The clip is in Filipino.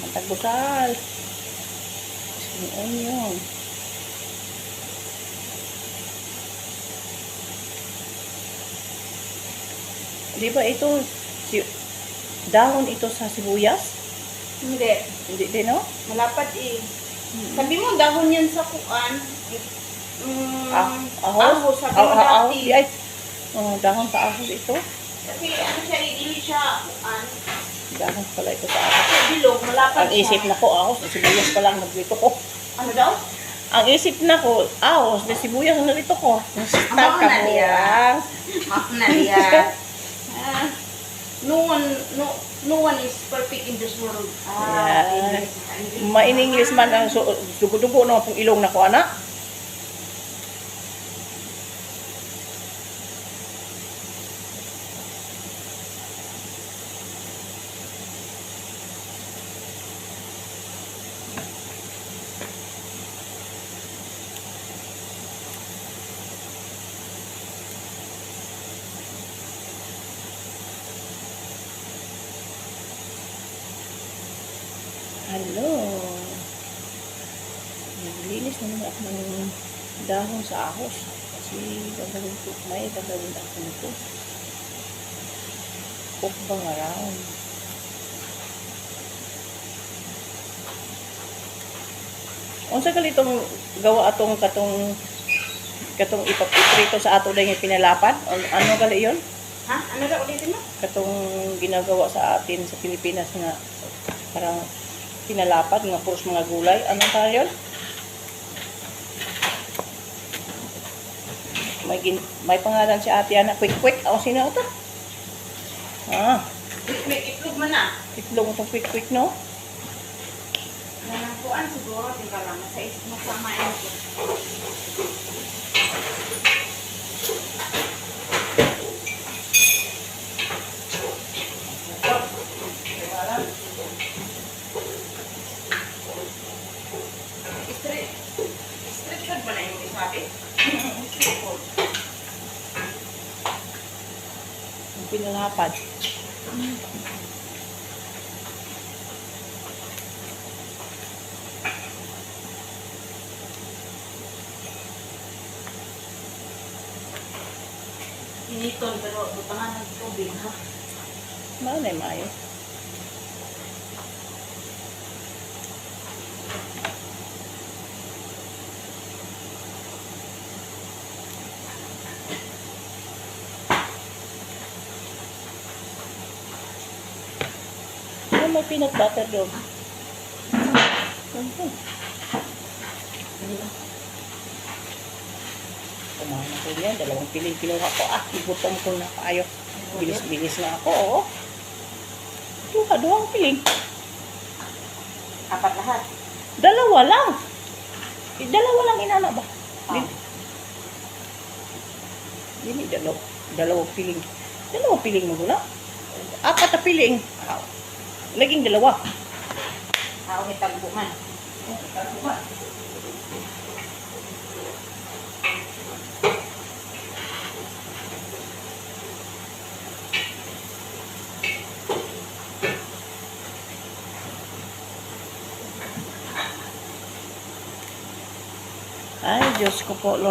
Tagbusal. Spring onion. Di ba ito, dahon ito sa sibuyas? Hindi. Hindi din, no? Malapad eh. Sabi mo, dahon yan sa kuan. Ahos? Sabi mo Ahos? dati. Ay, dahon sa ahos ito. Kasi ano siya, hindi siya kuan. Dahon pala ito sa ahos. Bilog, malapad Ang isip na ko, ahos, sibuyas pa lang nagrito ko. Ano daw? Ang isip na ko, ahos, may sibuyas na narito ko. Stop ka na mo. diya. Na diya. No one is perfect in this world. Yeah. Ma-in-English man ang dugo-dugo na pong ilong na ko, anak. Hello. Naglinis naman ako ng dahon sa ahos. Kasi gagawin ko, may gagawin ako nito. Cook bang around. Unsa gali itong gawa atong katong ipapiprito sa ato dahil pinalapad? Ano gali yon? Ha? Ano daw ulitin mo? Katong ginagawa sa atin sa Pilipinas nga parang pinalapad nga puros mga gulay. Anong tayo yun? May pangalan si Ate Ana. Quick. Ako sino ito? Itlog man na. Itlog itong quick, no? Nanangkuan siguro. Tingka lang. Masamain ko. Street food ba na yung isabi? Street food. Yung pinalapad. Initon pero butangan ng tubig ha. Malay maayo. May peanut butter doon. Kumain ako niyan. 2 piling kinuha ko. Igutom ko na kayo. Bilis-bilis na ako, oh. Duha, 2 piling. Apat lahat. 2 lang. 2 lang inana ba? Dili, 2 piling. 2 piling mo gula. 4 na piling. Naging 2. Tao may tagbo man. Ay, Diyos ko po, Lord.